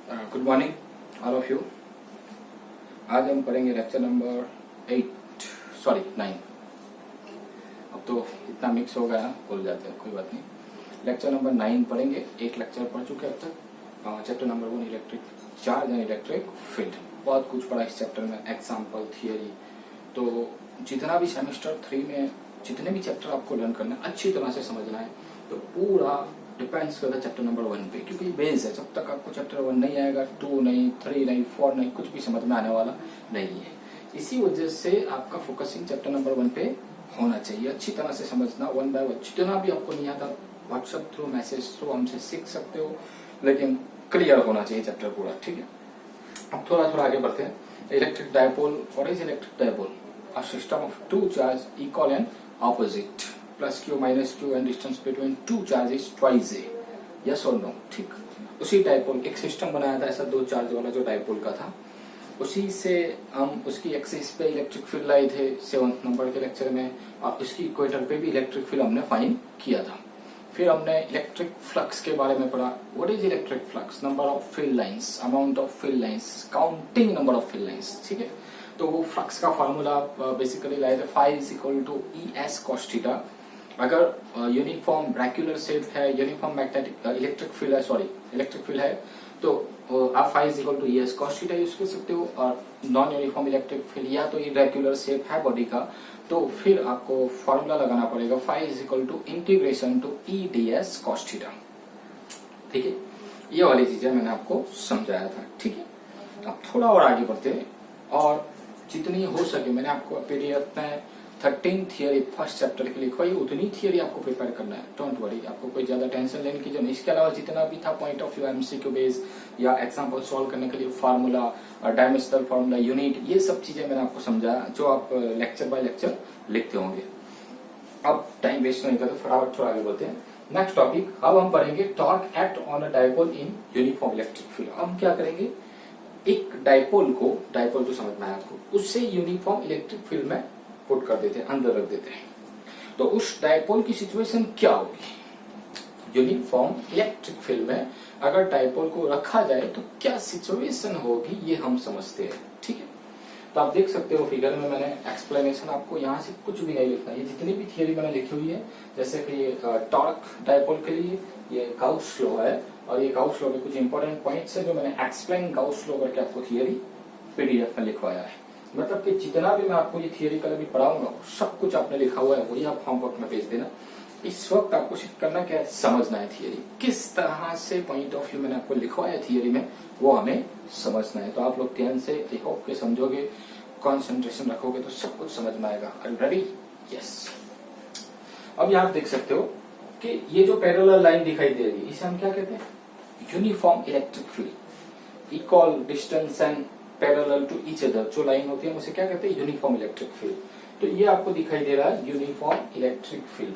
Good morning all of you. आज हम पढ़ेंगे लेक्चर नंबर 9। अब तो इतना मिक्स हो गया भूल जाते हैं, कोई बात नहीं। लेक्चर नंबर 9 पढ़ेंगे। एक लेक्चर पढ़ चुके अब तक। Chapter number 1 electric charge and electric field. बहुत कुछ पढ़ा इस चैप्टर में, एग्जाम्पल, थियरी। तो जितना भी सेमेस्टर 3 में जितने भी चैप्टर आपको लर्न करना है, अच्छी तरह से समझना है। तो पूरा डिपेंड्स करता है चैप्टर नंबर 1 पे, क्योंकि बेस है। जब तक आपको चैप्टर 1 नहीं आएगा, 2 नहीं, 3 नहीं, 4 नहीं, कुछ भी समझ में आने वाला नहीं है। इसी वजह से आपका फोकसिंग चैप्टर नंबर 1 पे होना चाहिए। अच्छी तरह से समझना, 1 बाय 1। जितना भी आपको नहीं आता, व्हाट्सएप थ्रू, मैसेज थ्रू हमसे सीख सकते हो, लेकिन क्लियर होना चाहिए चैप्टर पूरा, ठीक है। अब थोड़ा थोड़ा आगे बढ़ते हैं। Electric dipole. What is electric dipole? A system of two charge equal and opposite, plus Q minus Q and distance between two charges twice A. Yes और नो? ठीक। उसी डायपोल एक सिस्टम बनाया था ऐसा, 2 चार्ज वाला जो डायपोल का था। उसी से हम उसकी एक्सिस पे इलेक्ट्रिक फील्ड लाए थे 7th नंबर के लेक्चर में, और उसकी इक्वेटर पे भी इलेक्ट्रिक फील्ड हमने फाइंड किया था। फिर हमने इलेक्ट्रिक फ्लक्स के बारे में पढ़ा। What is electric flux? Number of field lines, amount of field lines, counting number of field lines, ठीक है। तो वो फ्लक्स का फॉर्मूला बेसिकली लाए थे, phi is equal to ES cos theta. अगर यूनिफॉर्म ब्रैक्यूलर शेप है, यूनिफॉर्म मैग्नेटिक इलेक्ट्रिक फील्ड है, सॉरी इलेक्ट्रिक फील्ड है, तो आप phi is equal to ES cos theta use कर सकते हो। और नॉन यूनिफॉर्म इलेक्ट्रिक फील्ड या तो इरेगुलर शेप है बॉडी का, तो फिर आपको फॉर्मूला लगाना पड़ेगा, phi is equal to integration to EDS cos theta, ठीक है। ये वाली चीजें मैंने आपको समझाया था, ठीक है। अब थोड़ा और आगे बढ़ते हैं, और जितनी हो सके मैंने आपको पीडीएफ में 13 थियरी फर्स्ट चैप्टर के लिखवाई, उतनी थियरी आपको प्रिपेयर करना है। डोंट वरी, आपको कोई ज्यादा टेंशन लेने की जरूरत नहीं। इसके अलावा जितना भी था point of view, MCQ base या एग्जांपल सॉल्व करने के लिए फार्मूला, डायमेंशनल फार्मूला, यूनिट, ये सब चीजें मैंने आपको समझाया, जो आप लेक्चर बाय लेक्चर लिखते होंगे। अब टाइम वेस्ट नहीं करते, फटाफट थोड़ा आगे बढ़ते हैं। नेक्स्ट टॉपिक, अब हम पढ़ेंगे torque act on a dipole in uniform electric field. हम क्या करेंगे, एक डायपोल को, डायपोल तो समझ में आया आपको, उससे यूनिफॉर्म इलेक्ट्रिक फील्ड में पुट कर देते हैं, अंदर रख देते हैं। तो उस डायपोल की सिचुएशन क्या होगी यूनिफॉर्म इलेक्ट्रिक फील्ड में? अगर डायपोल को रखा जाए तो क्या सिचुएशन होगी, ये हम समझते हैं, ठीक है। तो आप देख सकते हो फिगर में मैंने एक्सप्लेनेशन, आपको यहाँ से कुछ भी नहीं लिखना। ये जितनी भी थियरी मैंने लिखी हुई है, जैसे कि ये टॉर्क डायपोल के लिए ये गाउस लॉ है, और ये गाउस लॉ के कुछ इंपॉर्टेंट पॉइंट्स है जो मैंने एक्सप्लेन गाउस लॉ करके आपको थियरी पीडीएफ में लिखवाया है। मतलब कि जितना भी मैं आपको ये थियरी कल भी पढ़ाऊंगा, सब कुछ आपने लिखा हुआ है, वही आप होमवर्क में भेज देना। इस वक्त आपको सिर्फ करना क्या है, समझना है थियरी किस तरह से, पॉइंट ऑफ व्यू मैंने आपको लिखवाया थियरी में, वो हमें समझना है। तो आप लोग ध्यान से आई होप के समझोगे, कंसंट्रेशन रखोगे तो सब कुछ समझ में आएगा। Are you ready? यस। अब यहाँ देख सकते हो कि ये जो पैरेलल लाइन दिखाई दे रही है, इसे हम क्या कहते हैं? Uniform electric field. Equal distance and parallel to each other जो लाइन होती है उसे क्या कहते हैं? Uniform electric field. तो ये आपको दिखाई दे रहा है यूनिफॉर्म इलेक्ट्रिक फील्ड,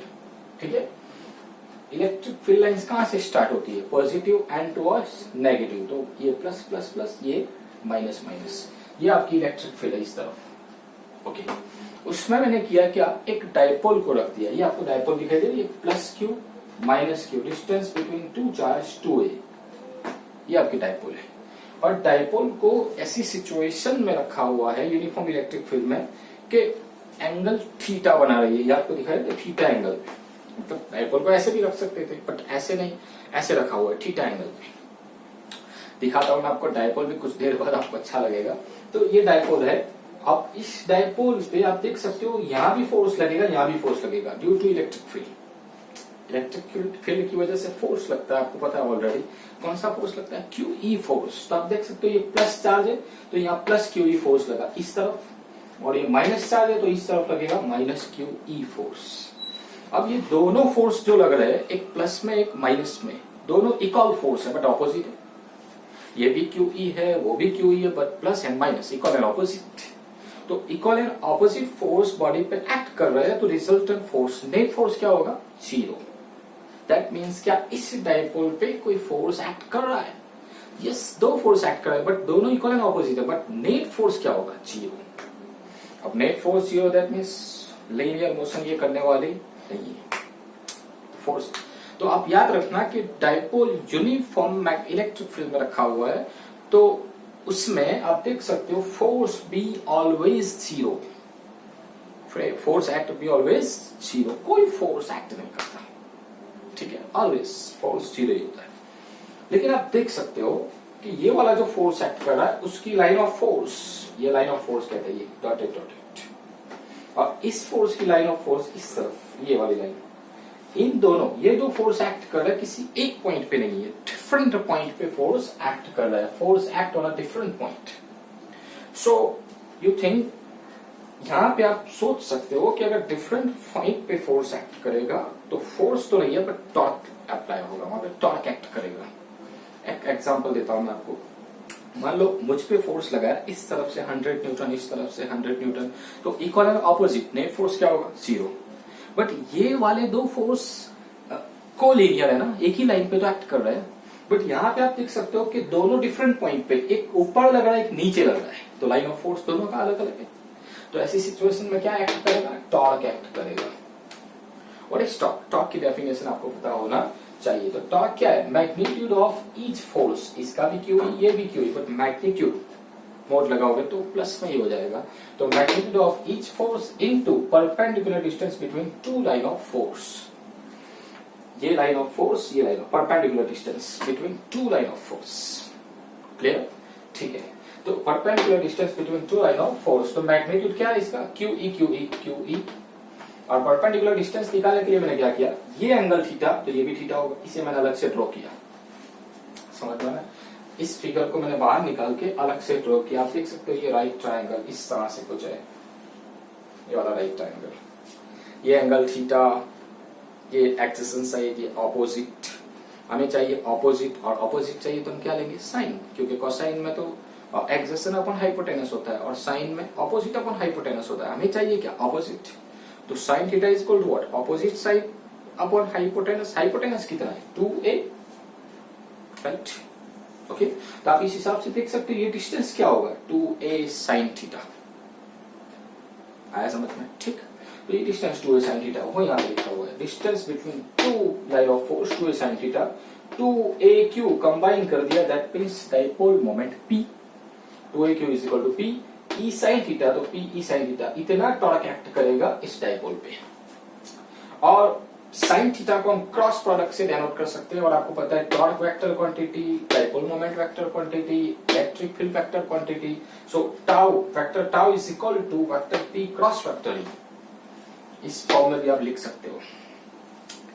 ठीक है। इलेक्ट्रिक फील्ड लाइंस कहां से स्टार्ट होती है? Positive and towards negative. तो ये प्लस प्लस प्लस, ये माइनस माइनस, ये आपकी इलेक्ट्रिक फील्ड है इस तरफ, ओके। उसमें मैंने किया क्या, एक डायपोल को रख दिया। ये आपको डायपोल दिखाई दे रही है, plus Q minus Q, distance between to charge 2a, ये आपकी डायपोल है। और डायपोल को ऐसी सिचुएशन में रखा हुआ है यूनिफॉर्म इलेक्ट्रिक फील्ड में कि एंगल थीटा बना रही है। ये आपको दिखाई दे थीटा एंगल, मतलब डायपोल को ऐसे भी रख सकते थे, बट ऐसे नहीं, ऐसे रखा हुआ है थीटा एंगल पे। दिखाता हूं मैं आपको डायपोल भी, कुछ देर बाद आपको अच्छा लगेगा। तो ये डायपोल है। अब इस डायपोल पे आप देख सकते हो, यहाँ भी फोर्स लगेगा, यहाँ भी फोर्स लगेगा, due to electric field. Electric field की वजह से फोर्स लगता है, आपको पता है ऑलरेडी। कौन सा फोर्स लगता है? QE force. तो आप देख सकते हो ये प्लस चार्ज है, तो यहाँ प्लस QE फोर्स लगा इस तरफ, और ये माइनस चार्ज है तो इस तरफ लगेगा माइनस QE फोर्स। अब ये दोनों फोर्स जो लग रहे हैं, एक प्लस में एक माइनस में, दोनों इक्वल फोर्स है बट ऑपोजिट है। ये भी QE है, वो भी QE है, but plus and minus, equal and opposite. तो equal and opposite force body पे एक्ट कर रहे हैं, तो रिजल्टेंट फोर्स, नेट फोर्स क्या होगा? 0। दैट मीन्स क्या इस डायपोल पे कोई फोर्स एक्ट कर रहा है? यस, दो फोर्स एक्ट कर रहा है, बट दोनों इक्वल एंड ऑपोजिट है, बट नेट फोर्स क्या होगा? 0। अब net force 0, that means linear motion ये करने वाली नहीं है फोर्स। तो आप याद रखना कि डाइपोल यूनिफॉर्म इलेक्ट्रिक फील्ड में रखा हुआ है, तो उसमें आप देख सकते हो force be always zero, force act be always zero, कोई फोर्स एक्ट नहीं करता, ठीक है, ऑलवेज फोर्स जीरो ही होता है। लेकिन आप देख सकते हो कि ये वाला जो फोर्स एक्ट कर रहा है उसकी लाइन ऑफ फोर्स, ये लाइन ऑफ फोर्स कहते हैं, ये डॉटेड डॉटेड, और इस फोर्स की लाइन ऑफ फोर्स इस तरफ, ये वाली लाइन, इन दोनों, ये जो फोर्स एक्ट कर रहा है किसी एक पॉइंट पे नहीं है, डिफरेंट पॉइंट पे फोर्स एक्ट कर रहा है, force act on a different point. So you think, यहां पे आप सोच सकते हो कि अगर डिफरेंट पॉइंट पे फोर्स एक्ट करेगा तो फोर्स तो नहीं है बट टॉर्क अप्लाई होगा, वहां पे टॉर्क एक्ट करेगा। एक एग्जांपल देता हूं मैं आपको, मान लो मुझ पे फोर्स लगा है इस तरफ से 100 न्यूटन, इस तरफ से 100 न्यूटन, तो इक्वल है ऑपोजिट, नेट फोर्स क्या होगा, जीरो। बट ये वाले दो फोर्स कोलिनियर है ना, एक ही लाइन पे तो एक्ट कर रहे हैं, बट यहाँ पे आप देख सकते हो कि दोनों डिफरेंट पॉइंट पे, एक ऊपर लग रहा है एक नीचे लग रहा है, तो लाइन ऑफ फोर्स दोनों का अलग अलग है। तो ऐसी सिचुएशन में क्या एक्ट करेगा, टॉर्क एक्ट करेगा। और इस टॉर्क की डेफिनेशन आपको पता होना चाहिए। तो टॉर्क क्या है, मैग्नीट्यूड ऑफ ईच फोर्स, इसका भी क्यू ये भी क्यू, बट मैग्नीट्यूड मोड लगाओगे तो प्लस में ही हो जाएगा। तो magnitude of each force into perpendicular distance between two line of force, ये लाइन ऑफ फोर्स, ये line of perpendicular distance between two line of force, clear, ठीक है। तो perpendicular distance between two line of force, तो magnitude क्या है इसका, Q E Q E Q E, और परपेंडिकुलर डिस्टेंस निकालने के लिए मैंने क्या किया, ये एंगल थीटा, तो ये भी थीटा होगा, इसे मैंने अलग से ड्रॉ किया, समझ में आया? इस फिगर को मैंने बाहर निकाल के अलग से ड्रॉ किया। आप देख सकते हो ये राइट ट्रायंगल इस तरह से कुछ है, ये वाला राइट ट्रायंगल, ये एंगल थीटा, ये एक्सिस साइड, ये ऑपोजिट, हमें चाहिए ऑपोजिट, और ऑपोजिट चाहिए तो हम क्या लेंगे, साइन, क्योंकि कोसाइन में तो एक्सेशन अपॉन हाइपोटेनस होता है और साइन में ऑपोजिट अपॉन हाइपोटेनस होता है, हमें चाहिए क्या, ऑपोजिट। तो sine theta is equal to what, opposite side upon hypotenuse, hypotenuse कितना है 2a, राइट, ओके। तो आप इस हिसाब से देख सकते हो ये डिस्टेंस क्या होगा, 2a साइन थीटा, आया समझ में, ठीक। तो ये डिस्टेंस 2a साइन थीटा वो यहाँ पे लिखा हुआ है, distance between two line of force 2a sine theta, 2aq combine कर दिया, that means dipole moment P, 2aq is equal to P E sine theta, तो P E साइन थीटा, इतना टॉर्क एक्ट करेगा इस डाइपोल पे। और sine theta को हम क्रॉस प्रोडक्ट से डिनोट कर सकते हैं, और आपको पता है torque vector quantity, dipole moment vector quantity, electric field vector quantity, so tau vector tau is equal to vector P cross vector E, इस फॉर्म में भी आप लिख सकते हो,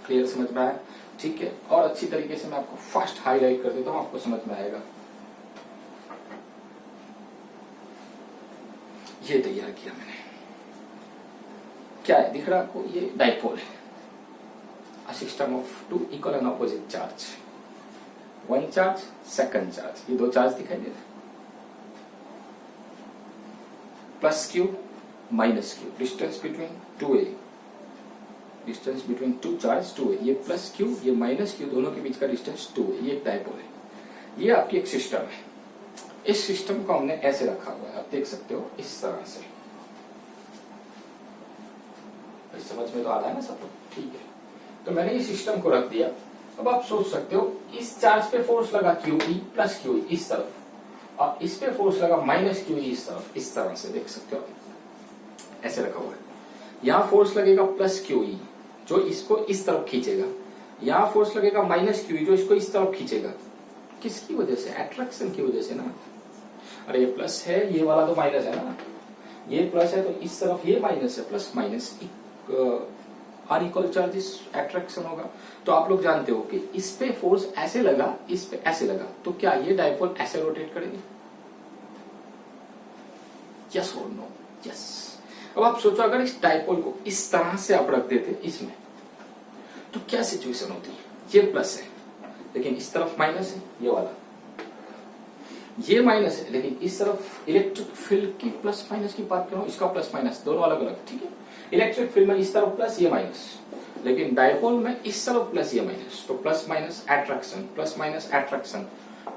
क्लियर, समझ में आया, ठीक है। और अच्छी तरीके से मैं आपको फर्स्ट हाईलाइट कर देता हूं, आपको समझ में आएगा। ये तैयार किया मैंने, क्या है दिख रहा है आपको, ये डाइपोल है, a system of two equal and opposite charge, one charge second charge, ये दो चार्ज दिखाई दे रहे, plus Q minus Q, distance between 2a, distance between to charge 2a, ये प्लस क्यू ये माइनस क्यू, दोनों के बीच का डिस्टेंस 2a, ये एक डाइपोल है। ये आपकी एक सिस्टम है, इस सिस्टम को हमने ऐसे रखा हुआ है, आप देख सकते हो इस तरह से, समझ में तो आ रहा है ना सब, ठीक है। तो मैंने इस सिस्टम को रख दिया। अब आप सोच सकते हो इस चार्ज पे फोर्स लगा QE प्लस QE इस तरफ, और इस पे फोर्स लगा माइनस QE इस तरफ, इस तरह से देख सकते हो, ऐसे रखा हुआ है। यहाँ फोर्स लगेगा प्लस QE जो इसको इस तरफ खींचेगा, यहाँ फोर्स लगेगा माइनस QE जो इसको इस तरफ खींचेगा, किसकी वजह से, अट्रैक्शन की वजह से ना। अरे ये प्लस है, ये वाला तो माइनस है ना, ये प्लस है तो इस तरफ ये माइनस है, plus minus are equal charges attraction होगा। तो आप लोग जानते हो कि इस पे फोर्स ऐसे लगा, इस पे ऐसे लगा, तो क्या ये डाइपोल ऐसे रोटेट करेगी, यस और नो, यस। अब आप सोचो अगर इस डाइपोल को इस तरह से आप रख देते इसमें, तो क्या सिचुएशन होती है, ये प्लस है लेकिन इस तरफ माइनस है, ये वाला ये माइनस है लेकिन इस तरफ इलेक्ट्रिक फील्ड की प्लस माइनस की बात करूं, इसका प्लस माइनस दोनों अलग अलग, ठीक है। इलेक्ट्रिक फील्ड में इस तरफ प्लस ये माइनस, लेकिन डाइपोल में इस तरफ प्लस ये माइनस, तो plus minus attraction, plus minus attraction,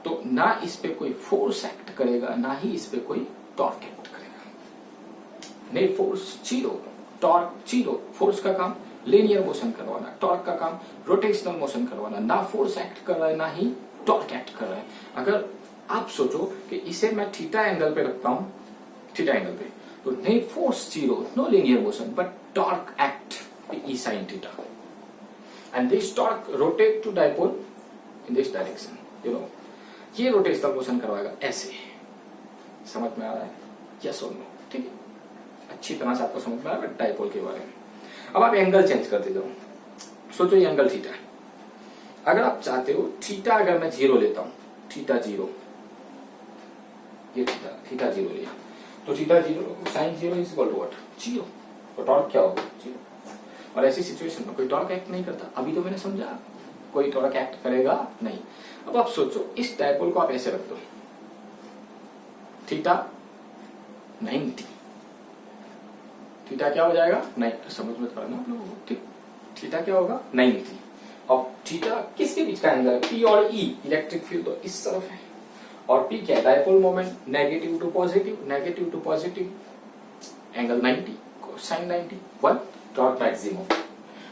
तो ना इस पे कोई फोर्स एक्ट करेगा ना ही इस पे कोई टॉर्क एक्ट करेगा। Net force zero, torque zero, force का काम लीनियर मोशन करवाना। टॉर्क का काम रोटेशनल मोशन करवाना, ना फोर्स एक्ट कर रहा है ना ही टॉर्क एक्ट कर रहा है। अगर आप सोचो कि इसे मैं थीटा एंगल पे रखता हूं, थीटा एंगल पे, तो net force zero, no linear motion, but torque act E sine theta, and this torque rotate to dipole in this direction, you know, ये रोटेशनल मोशन करवाएगा ऐसे। समझ में आ रहा है? यस और नो? ठीक है, अच्छी तरह से आपको समझ में आ रहा है डाइपोल के बारे में। अब आप एंगल चेंज करते जाओ। सोचो ये एंगल थीटा है। अगर आप चाहते हो थीटा, अगर मैं जीरो लेता हूं, थीटा जीरो, ये थीटा जीरो लिया, तो theta zero sine zero is equal to what? Zero. तो टॉर्क क्या होगा? जीरो। और ऐसी सिचुएशन में कोई टॉर्क एक्ट नहीं करता। अभी तो मैंने समझा, कोई टॉर्क एक्ट करेगा नहीं। अब आप सोचो इस डायपोल को आप ऐसे रख दो, थीटा 90, थीटा क्या हो जाएगा? नहीं, समझ में पड़ना आप लोगों को, ठीक। थीटा क्या होगा? 90। अब थीटा किसके बीच का एंगल है? पी और ई, इलेक्ट्रिक फील्ड तो इस तरफ है, और पी क्या है? Dipole moment, negative to positive, negative to positive, angle 90, sine 90, 1, torque maximum.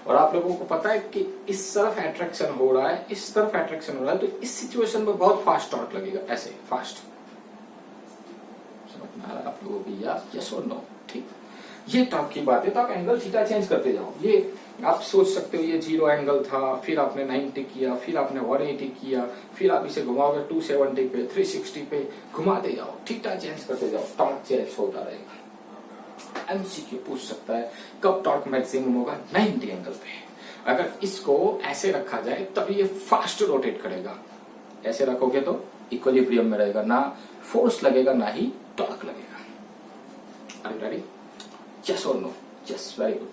और आप लोगों को पता है कि इस तरफ अट्रैक्शन हो रहा है, इस तरफ अट्रैक्शन हो रहा है, तो इस सिचुएशन में बहुत फास्ट टॉर्क लगेगा, ऐसे फास्ट। समझ में आ रहा है आप लोगों को? यस और नो? ठीक, ये टॉर्क की बात है। तो आप एंगल थीटा चेंज करते जाओ। ये आप सोच सकते हो ये जीरो एंगल था, फिर आपने 90 किया, फिर आपने 180 किया, फिर आप इसे घुमाओगे 270 पे, 360 पे, घुमाते जाओ, थीटा चेंज करते जाओ, टॉर्क चेंज होता रहेगा। एमसीक्यू पूछ सकता है कब टॉर्क मैक्सिमम होगा? 90 एंगल पे। अगर इसको ऐसे रखा जाए तब ये फास्ट रोटेट करेगा, ऐसे रखोगे तो इक्विलिब्रियम में रहेगा, ना फोर्स लगेगा ना ही टॉर्क लगेगा। Are you ready? यस और नो? Yes, very good.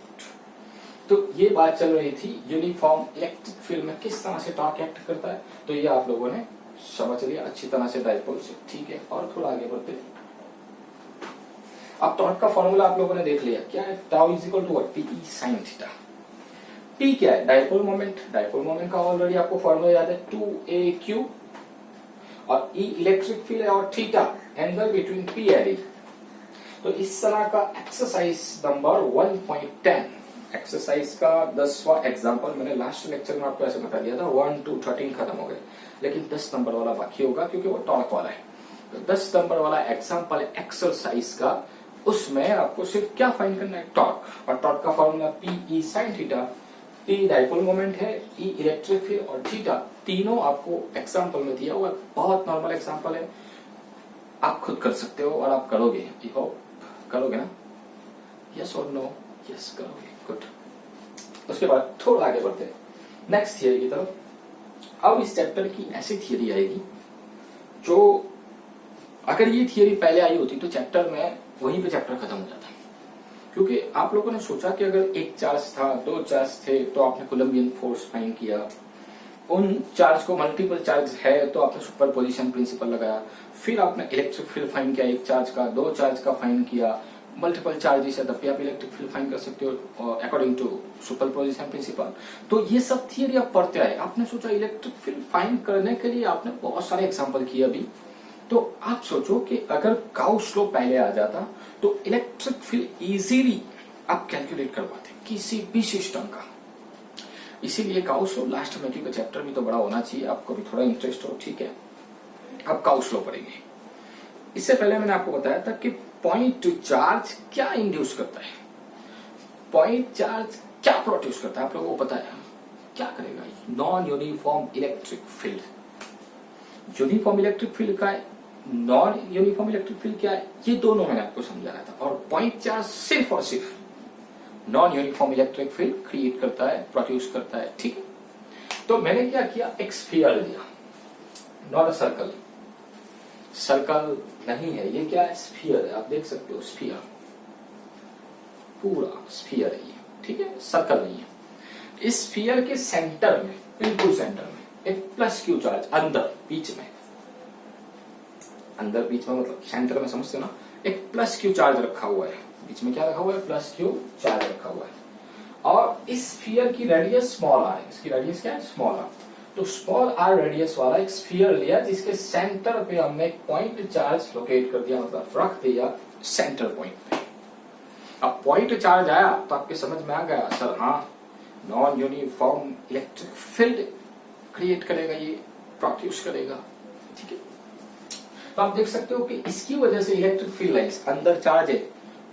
तो ये बात चल रही थी यूनिफॉर्म इलेक्ट्रिक फील्ड में किस तरह से टॉर्क एक्ट करता है। तो ये आप लोगों ने समझ लिया अच्छी तरह से डायपोल से, ठीक है। और थोड़ा आगे बढ़ते हैं। अब टॉर्क का फॉर्मूला आप लोगों ने देख लिया, क्या है? Tau is equal to what? P sine theta. P क्या है? Dipole moment. डायपोल मोमेंट का ऑलरेडी आपको फॉर्मूला याद है, 2AQ, और ई इलेक्ट्रिक फील्ड है, और theta angle between P and E. तो इस तरह का एक्सरसाइज नंबर 1.10, एक्सरसाइज का 10वां एग्जाम्पल मैंने लास्ट लेक्चर में आपको ऐसे बता दिया था। 1 to 13 खत्म हो गए, लेकिन 10 नंबर वाला बाकी होगा क्योंकि वो टॉर्क वाला है। तो 10 नंबर वाला एग्जाम्पल एक्सरसाइज का, उसमें आपको सिर्फ क्या फाइंड करना है? टॉर्क। और टॉर्क का formula P sine theta. P dipole moment है, ई इलेक्ट्रिक फील्ड, और थीटा, तीनों आपको एग्जाम्पल में दिया हुआ। बहुत नॉर्मल एग्जाम्पल है, आप खुद कर सकते हो और आप करोगे। आई होप करोगे ना? यस और नो? यस, करोगे, गुड। उसके बाद थोड़ा आगे बढ़ते हैं नेक्स्ट थियरी की तरफ। अब इस चैप्टर की ऐसी थियरी आएगी जो, अगर ये थियरी पहले आई होती तो चैप्टर में वहीं पे चैप्टर खत्म हो जाता। क्योंकि आप लोगों ने सोचा कि अगर एक चार्ज था, दो चार्ज थे, तो आपने कोलम्बियन फोर्स फाइंड किया। उन चार्ज को मल्टीपल चार्ज है तो आपने सुपर पोजिशन प्रिंसिपल लगाया। फिर आपने इलेक्ट्रिक फील्ड फाइंड किया, एक चार्ज का, दो चार्ज का फाइंड किया। मल्टीपल चार्जेस है तब भी आप इलेक्ट्रिक फील्ड फाइंड कर सकते हो according to superposition principle. तो ये सब थियरी आप पढ़ते आए। आपने सोचा इलेक्ट्रिक फील्ड फाइंड करने के लिए आपने बहुत सारे एग्जाम्पल किए अभी। तो आप सोचो कि अगर गाउस लॉ पहले आ जाता तो इलेक्ट्रिक फील्ड इजीली आप कैलकुलेट कर पाते किसी भी सिस्टम का। इसीलिए गाउस लॉ लास्ट में, क्योंकि चैप्टर भी तो बड़ा होना चाहिए, आपको भी थोड़ा इंटरेस्ट हो, ठीक है। अब गाउस लॉ पढ़ेंगे। इससे पहले मैंने आपको बताया था कि पॉइंट चार्ज क्या इंड्यूस करता है, पॉइंट चार्ज क्या प्रोड्यूस करता है, आप लोगों को पता है क्या करेगा? Non uniform electric field. Uniform electric field का है, नॉन यूनिफॉर्म इलेक्ट्रिक फील्ड क्या है, ये दोनों मैंने आपको समझाया था। और पॉइंट चार्ज सिर्फ और सिर्फ non uniform electric field create करता है, प्रोड्यूस करता है, ठीक है। तो मैंने क्या किया? एक स्फीयर लिया, नॉट अ सर्कल। सर्कल नहीं है ये, क्या है? स्फीयर है। आप देख सकते हो स्फीयर, पूरा स्फीयर है ये, ठीक है, सर्कल नहीं है। इस स्फीयर के सेंटर में, बिल्कुल सेंटर में एक प्लस क्यू चार्ज, अंदर बीच में, अंदर बीच में मतलब सेंटर में, समझते हो ना? एक प्लस क्यू चार्ज रखा हुआ है, बीच में क्या रखा हुआ है? प्लस क्यू चार्ज रखा हुआ है। और इस स्फीयर की रेडियस स्मॉल आर है। इसकी रेडियस क्या है? Small R. तो स्मॉल आर रेडियस वाला एक स्फीयर लिया जिसके सेंटर पे हमने एक पॉइंट चार्ज लोकेट कर दिया, मतलब रख दिया सेंटर पॉइंट पे। अब पॉइंट चार्ज आया तो आपके समझ में आ गया, सर हाँ non uniform electric field create करेगा, ये प्रोड्यूस करेगा। ठीक है, तो आप देख सकते हो कि इसकी वजह से इलेक्ट्रिक फील्ड लाइंस, अंदर चार्ज है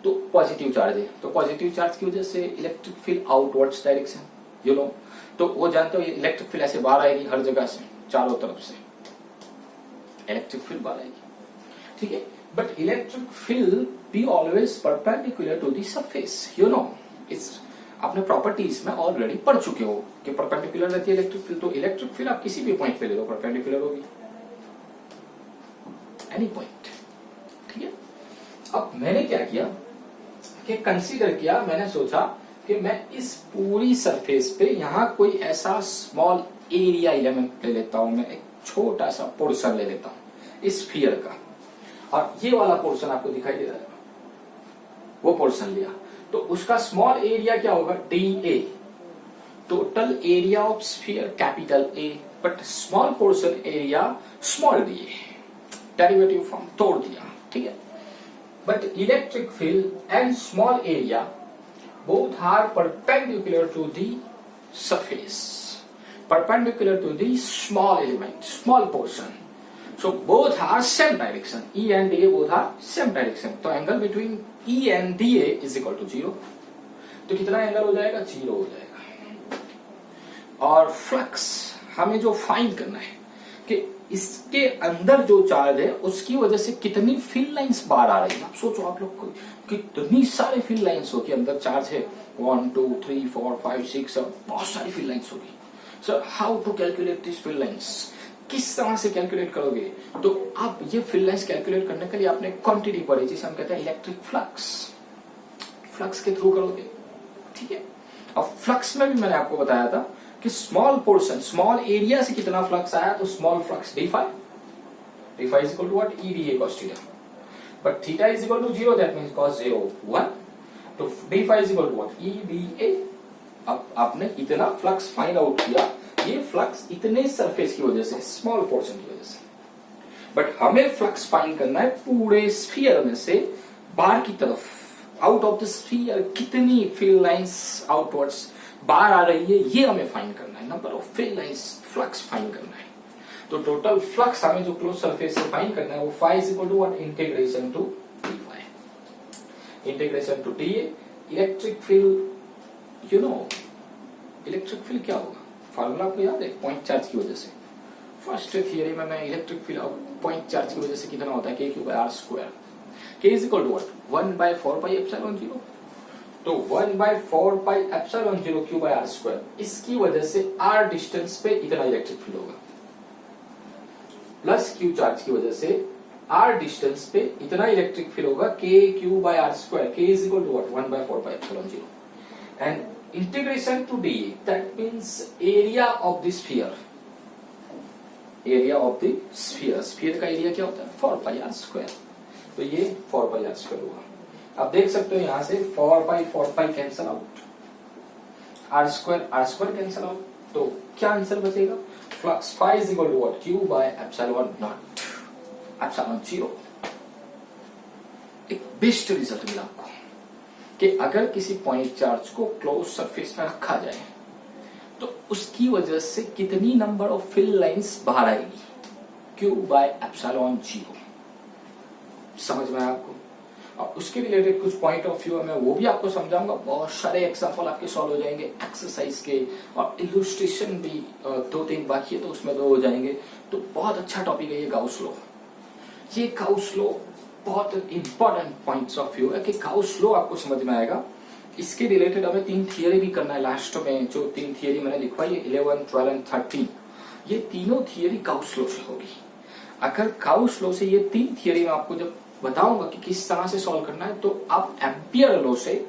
तो पॉजिटिव चार्ज है, तो पॉजिटिव चार्ज की वजह से electric field outwards direction, you no, तो वो जानते हो इलेक्ट्रिक फील्ड ऐसे बाहर आएगी हर जगह से, चारों तरफ से इलेक्ट्रिक फील्ड बाहर आएगी। ठीक है, but electric field be always perpendicular to the surface, you know, it's आपने प्रॉपर्टीज में ऑलरेडी पढ़ चुके हो कि परपेंडिकुलर रहती है इलेक्ट्रिक फील्ड, तो इलेक्ट्रिक फील्ड आप किसी भी पॉइंट पे ले लो परपेंडिकुलर होगी, एनी पॉइंट। ठीक है, अब मैंने क्या किया कि कंसीडर किया, मैंने सोचा कि मैं इस पूरी सरफेस पे यहां कोई ऐसा स्मॉल एरिया एलिमेंट ले लेता हूं, मैं एक छोटा सा पोर्शन ले लेता हूं इस स्फीयर का, और ये वाला पोर्शन आपको दिखाई दे रहा है, वो पोर्शन लिया, तो उसका स्मॉल एरिया क्या होगा, DA, total area of sphere capital A, but small portion area small da, derivative form तोड़ दिया। ठीक है, but electric field and small area both are perpendicular to the surface, perpendicular to the small element, small portion, so both are same direction, E and DA both are same direction, तो angle between E and DA is equal to 0, तो कितना angle हो जाएगा, 0 हो जाएगा। और flux हमें जो फाइंड करना है कि इसके अंदर जो चार्ज है उसकी वजह से कितनी फील्ड लाइंस बाहर आ रही है। आप सोचो, आप लोग को कितनी सारे फील्ड लाइंस हो कि अंदर चार्ज है 1 2 3 4 5 6 बहुत सारी फील्ड लाइंस होगी। Sir how to calculate this field lines, किस तरह से कैलकुलेट करोगे, तो आप ये फील्ड लाइंस कैलकुलेट करने के लिए आपने क्वांटिटी पढ़ी जिसे हम कहते हैं इलेक्ट्रिक फ्लक्स, फ्लक्स के थ्रू करोगे। ठीक है, अब फ्लक्स में भी मैंने आपको बताया था कि स्मॉल पोर्शन, स्मॉल एरिया से कितना फ्लक्स आया, तो small flux d5 is equal to what, EDA cos theta, but theta is equal to 0, that means cos 0 1, तो d5 is equal to what, EDA। अब आपने इतना फ्लक्स फाइंड आउट किया, ये फ्लक्स इतने सरफेस की वजह से, स्मॉल पोर्शन की वजह से, बट हमें फ्लक्स फाइंड करना है पूरे स्फीयर में से बाहर की तरफ, आउट ऑफ द स्फीयर कितनी फील्ड लाइंस आउटवर्ड्स बाहर आ रही है, ये हमें फाइंड करना है, number of field lines, flux find करना है। तो टोटल फ्लक्स हमें जो क्लोज सरफेस से फाइंड करना है वो phi is equal to what, integration to d5, integration to da। Electric field, you know, electric field क्या होगा, फार्मूला आपको याद है, पॉइंट चार्ज की वजह से, फर्स्ट थियरी में मैं इलेक्ट्रिक फील्ड पॉइंट चार्ज की वजह से कितना होता है, k/r², k is equal to what, 1/4πε0, तो 1/4πε0 q/r², इसकी वजह से r डिस्टेंस पे इतना इलेक्ट्रिक फील्ड होगा, प्लस q चार्ज की वजह से r डिस्टेंस पे इतना इलेक्ट्रिक फील्ड होगा, k/r², k is equal to what, 1/4πε0, and integration to d, that means area of the sphere, area of the sphere, sphere का एरिया क्या होता है, 4πr², तो ये 4πr² होगा। आप देख सकते हो यहां से 4π cancel out, r² cancel out, तो क्या आंसर बचेगा, flux phi is equal to what, q/ε0, ε0। एक बेस्ट रिजल्ट मिला आपको कि अगर किसी पॉइंट चार्ज को क्लोज सरफेस में रखा जाए तो उसकी वजह से कितनी नंबर ऑफ फील्ड लाइंस बाहर आएगी, q/ε0। समझ में आया आपको, और उसके रिलेटेड कुछ पॉइंट ऑफ व्यू मैं वो भी आपको समझाऊंगा, बहुत सारे एग्जांपल आपके सॉल्व हो जाएंगे एक्सरसाइज के, और इलस्ट्रेशन भी 2-3 बाकी है तो उसमें 2 हो जाएंगे। तो बहुत अच्छा टॉपिक है ये गाउस लॉ, ये गाउस लॉ बहुत इंपॉर्टेंट पॉइंट्स ऑफ व्यू है कि गाउस लॉ आपको समझ में आएगा। इसके रिलेटेड हमें 3 थियरी भी करना है लास्ट में, जो 3 थियरी मैंने लिखवाई है 11, 12 एंड 13, ये तीनों थियरी गाउस लॉ से होगी। अगर गाउस लॉ से ये 3 थियरी में आपको जब बताऊंगा कि किस तरह से सॉल्व करना है, तो आप एम्पियर लॉ से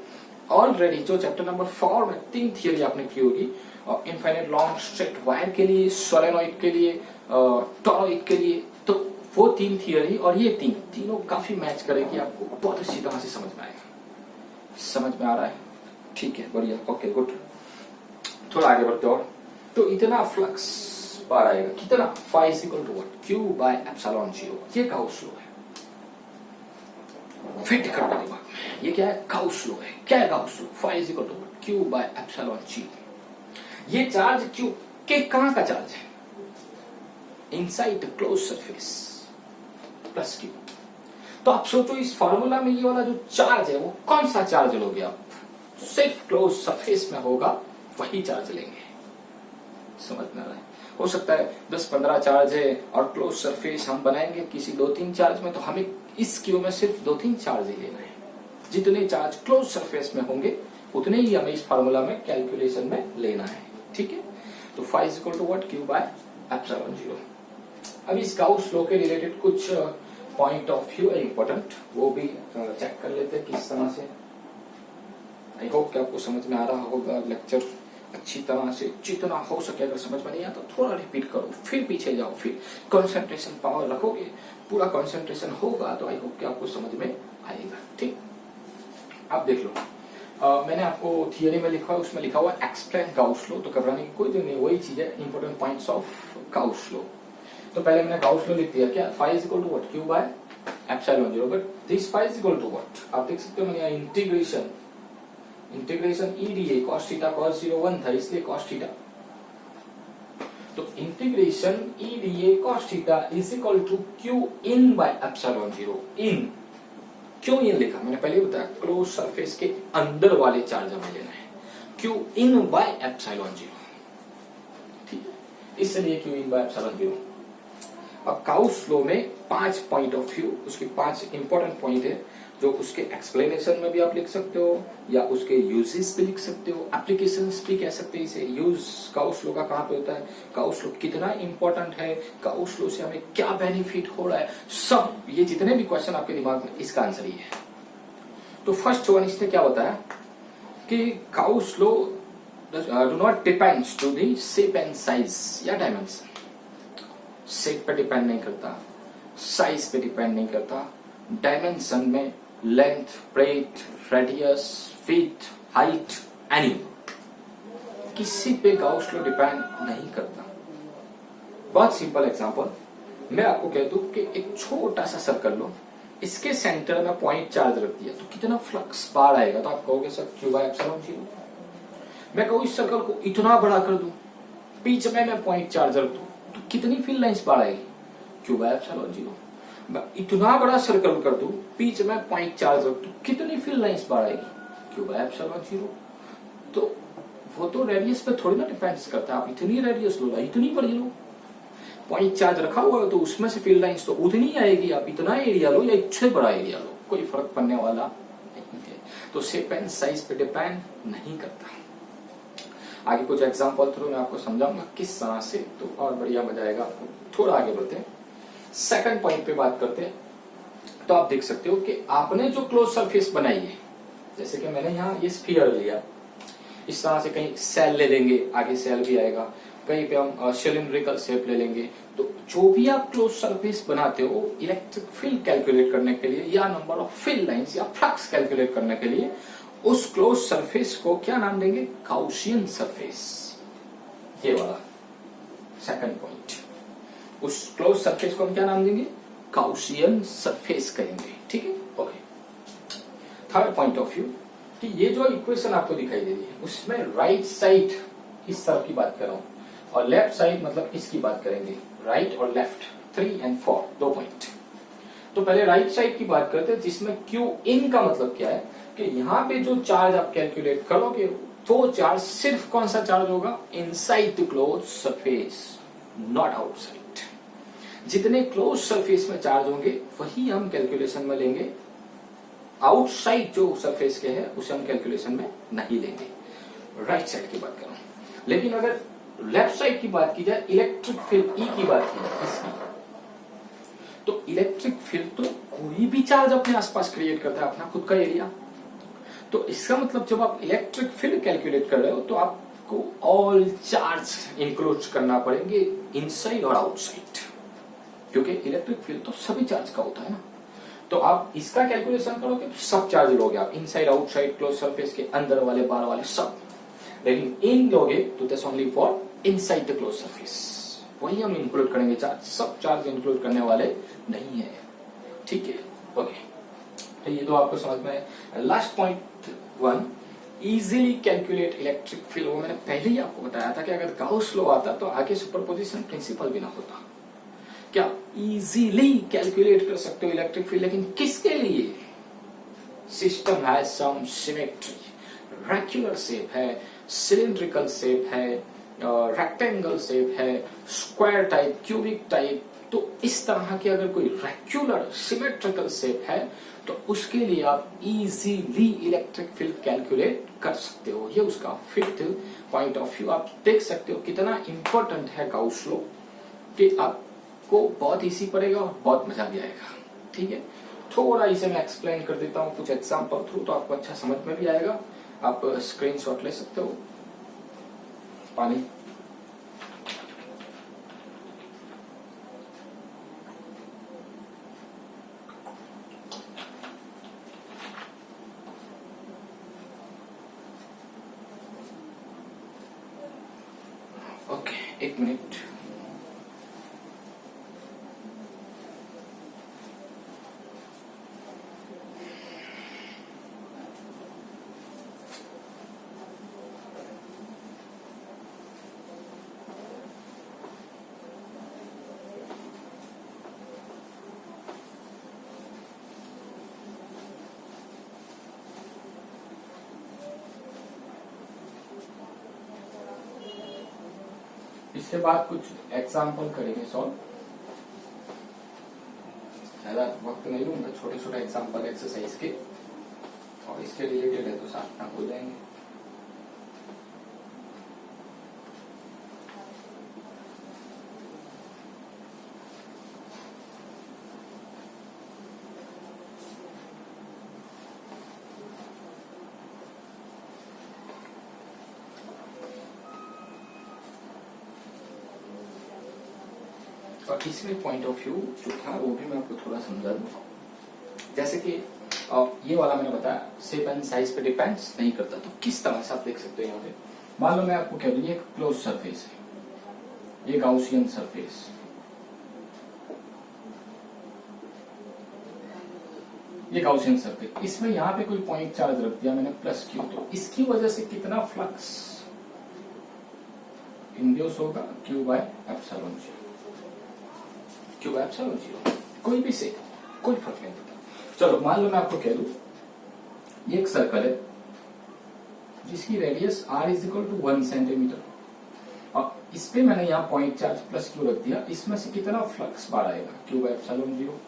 ऑलरेडी जो चैप्टर नंबर 4 में 3 थियरी आपने की होगी, और इनफाइनाइट लॉन्ग स्ट्रेट वायर के लिए, सोलेनॉइड के लिए, टॉरॉइड के लिए, तो वो 3 थियरी और ये तीनों काफी मैच करेगी, आपको बहुत अच्छी तरह से समझ में आएगा। समझ में आ रहा है, ठीक है, बढ़िया, ओके गुड। थोड़ा आगे बढ़ते और, तो इतना फ्लक्स बाहर आएगा, कितना, phi is equal to what, q/ε0, ये गाउस लॉ है। फिट कर दो दिमाग में, ये क्या है, गाउस लॉ है। क्या है Gauss law, phi is equal to what, q/ε0। ये चार्ज क्यू के कहां का चार्ज है? Inside the close surface plus Q. तो आप सोचो इस फॉर्मूला में ये वाला जो चार्ज है वो कौन सा चार्ज लोगे आप? सिर्फ क्लोज सरफेस में होगा वही चार्ज लेंगे। समझ में आ रहा है? हो सकता है 10-15 चार्ज है और क्लोज सरफेस हम बनाएंगे किसी 2-3 चार्ज में, तो हमें इस क्यू में सिर्फ 2-3 चार्ज ही लेना है। जितने चार्ज क्लोज सरफेस में होंगे उतने ही हमें इस फार्मूला में कैलकुलेशन में लेना है। ठीक है, तो phi is equal to what? Q by epsilon 0। अब इस गाउस लॉ के रिलेटेड कुछ पॉइंट ऑफ व्यू है इंपॉर्टेंट, वो भी चेक कर लेते हैं किस तरह से। आई होप कि आपको समझ में आ रहा होगा लेक्चर अच्छी तरह से। जितना हो सके अगर समझ में नहीं आता तो थोड़ा रिपीट करो, फिर पीछे जाओ, फिर कंसंट्रेशन पावर रखोगे, पूरा कंसंट्रेशन होगा तो आई होप कि आपको समझ में आएगा। ठीक, आप देख लो, मैंने आपको थियरी में लिखा है, उसमें लिखा हुआ एक्सप्लेन गाउस लॉ, तो घबराने की कोई जरूरत नहीं, वही चीज है, important points of Gauss law. तो पहले मैंने गाउस लॉ लिख दिया, क्या? phi is equal to what? Q by epsilon 0। But this phi is equal to what? आप देख सकते हो मैंने यहाँ integration E D A cos theta cos 0 1 था, इसलिए कॉस थीटा। तो integration E D A cos theta is equal to Q in by epsilon 0। In क्यों इन लिखा? मैंने पहले बताया क्लोज सरफेस के अंदर वाले चार्ज हमें लेना है, क्यू इन बाय एप्सिलॉन 0। ठीक है, इसलिए क्यू इन बाय एप्सिलॉन 0। अब गाउस लॉ में 5 पॉइंट ऑफ व्यू, उसके 5 इंपॉर्टेंट पॉइंट है जो उसके एक्सप्लेनेशन में भी आप लिख सकते हो या उसके यूजेस भी लिख सकते हो, एप्लीकेशंस भी कह सकते हैं इसे। यूज गाउस लॉ का कहां पे होता है, गाउस लॉ कितना इंपॉर्टेंट है, गाउस लॉ से हमें क्या बेनिफिट हो रहा है, सब ये जितने भी क्वेश्चन आपके दिमाग में, इसका आंसर ही है। तो फर्स्ट वन इसने क्या बताया कि Gauss law do not depends to the shape and size या डायमेंशन। शेप पे डिपेंड नहीं करता, साइज पे डिपेंड नहीं करता, डायमेंशन में length, breadth, radius, width, height, any किसी पे गाउस लॉ डिपेंड नहीं करता। बहुत सिंपल एग्जांपल मैं आपको कह दूं कि एक छोटा सा सर्कल लो, इसके सेंटर में पॉइंट चार्ज रख दिया तो कितना फ्लक्स बाहर आएगा? तो आप कहोगे सर क्यू बाय एप्सिलॉन 0। मैं कहूं इस सर्कल को इतना बड़ा कर दूं, बीच में मैं पॉइंट चार्ज रख दूं तो कितनी फील्ड लाइंस बाहर आएगी? Q by epsilon 0। इतना बड़ा सर्कल कर दूं, बीच में पॉइंट चार्ज रख दूं, कितनी फील्ड लाइंस बाहर आएगी? Q by epsilon 0। तो वो तो रेडियस पे थोड़ी ना डिपेंड्स करता है, आप इतनी रेडियस लो, इतनी बड़ी लो, पॉइंट चार्ज रखा हुआ है तो उसमें से फील्ड लाइंस तो उतनी आएगी। आप इतना एरिया लो या इससे बड़ा एरिया लो, कोई फर्क पड़ने वाला नहीं है। तो शेप एंड साइज पे डिपेंड नहीं करता। आगे कुछ एग्जांपल थ्रू मैं आपको समझाऊंगा किस तरह से, तो और बढ़िया मजा आएगा आपको। थोड़ा आगे बढ़ते हैं, सेकंड पॉइंट पे बात करते हैं। तो आप देख सकते हो कि आपने जो क्लोज सरफेस बनाई है, जैसे कि मैंने यहाँ ये स्फीयर लिया, इस तरह से कहीं सेल ले लेंगे, आगे सेल भी आएगा, कहीं पे हम सिलिंड्रिकल शेप ले लेंगे। तो जो भी आप क्लोज सरफेस बनाते हो, इलेक्ट्रिक फील्ड कैलकुलेट करने के लिए या नंबर ऑफ फील्ड लाइंस या फ्लक्स कैलकुलेट करने के लिए उस क्लोज सरफेस को क्या नाम देंगे? Gaussian surface. ये वाला सेकंड पॉइंट, उस क्लोज सरफेस को हम क्या नाम देंगे? गाउसियन सरफेस कहेंगे। ठीक है, okay. Third point of view कि ये जो इक्वेशन आपको दिखाई दे रही है उसमें राइट साइड इस तरफ की बात कर रहा हूं और लेफ्ट साइड मतलब इसकी बात करेंगे, राइट और लेफ्ट, 3 और 4 दो पॉइंट। तो पहले राइट साइड की बात करते हैं, जिसमें क्यू इन का मतलब क्या है कि यहाँ पे जो चार्ज आप कैलकुलेट करोगे वो चार्ज सिर्फ कौन सा चार्ज होगा? Inside the close surface, not outside. जितने क्लोज सरफेस में चार्ज होंगे वही हम कैलकुलेशन में लेंगे, आउटसाइड जो सरफेस के है उसे हम कैलकुलेशन में नहीं लेंगे। राइट साइड की बात कर रहा हूं। लेकिन अगर लेफ्ट साइड की बात की जाए, इलेक्ट्रिक फील्ड ई की बात की जाए इसकी, तो इलेक्ट्रिक फील्ड तो कोई भी चार्ज अपने आसपास क्रिएट करता है, अपना खुद का एरिया। तो इसका मतलब जब आप इलेक्ट्रिक फील्ड कैलकुलेट कर रहे हो तो आपको ऑल चार्ज इंक्लूड करना पड़ेंगे, इनसाइड और आउटसाइड, क्योंकि इलेक्ट्रिक फील्ड तो सभी चार्ज का होता है ना। तो आप इसका कैलकुलेशन करोगे तो सब चार्ज लोगे आप, इनसाइड आउटसाइड क्लोज सरफेस के अंदर वाले बाहर वाले सब। लेकिन इन लोगे तो that's only for inside the close surface, वही हम इंक्लूड करेंगे चार्ज, सब चार्ज इंक्लूड करने वाले नहीं है। ठीक है, ओके। तो ये तो आपको समझ में है। Last point 1 easily calculate electric field, वो मैंने पहले ही आपको बताया था कि अगर गाउस लॉ आता तो आगे सुपरपोजिशन प्रिंसिपल भी ना होता। क्या इजीली कैलकुलेट कर सकते हो इलेक्ट्रिक फील्ड, लेकिन किसके लिए? System has some symmetry, regular shape है, सिलिंड्रिकल शेप है, रेक्टेंगल शेप है, स्क्वायर टाइप, क्यूबिक टाइप। तो इस तरह की अगर कोई रेक्युलर सिमेट्रिकल शेप है तो उसके लिए आप इजीली इलेक्ट्रिक फील्ड कैलकुलेट कर सकते हो। ये उसका फिफ्थ पॉइंट ऑफ व्यू। आप देख सकते हो कितना इंपॉर्टेंट है गाउस लॉ, कि आपको बहुत इजी पड़ेगा और बहुत मजा भी आएगा। ठीक है, थोड़ा इसे मैं एक्सप्लेन कर देता हूँ कुछ एग्जाम्पल थ्रू, तो आपको अच्छा समझ में भी आएगा। आप स्क्रीनशॉट ले सकते हो। पानी, ओके, एक मिनट। इसके बाद कुछ एग्जाम्पल करेंगे सॉल्व। ज्यादा वक्त नहीं लूंगा, छोटे छोटे एग्जाम्पल एक्सरसाइज के, और इसके रिलेटेड है तो साथ में हो जाएंगे। और इसमें पॉइंट ऑफ व्यू जो था वो भी मैं आपको थोड़ा समझा दूं। जैसे कि ये वाला मैंने बताया शेप एंड साइज पे डिपेंड्स नहीं करता, तो किस तरह से आप देख सकते हो यहाँ पे। मान लो मैं आपको कह दूं ये एक क्लोज सरफेस है, ये गाउसियन सरफेस, ये गाउसियन सरफेस, इसमें यहाँ पे कोई पॉइंट चार्ज रख दिया मैंने प्लस क्यू, तो इसकी वजह से कितना फ्लक्स इंड्यूस होगा? Q by epsilon zero, Q by epsilon zero, कोई भी से कोई फर्क नहीं पड़ता। चलो मान लो मैं आपको कह दूं ये एक सर्कल है जिसकी radius r is equal to 1 centimetre, और इस पे मैंने यहाँ पॉइंट चार्ज प्लस क्यू रख दिया, इसमें से कितना फ्लक्स बाहर आएगा? Q by epsilon zero,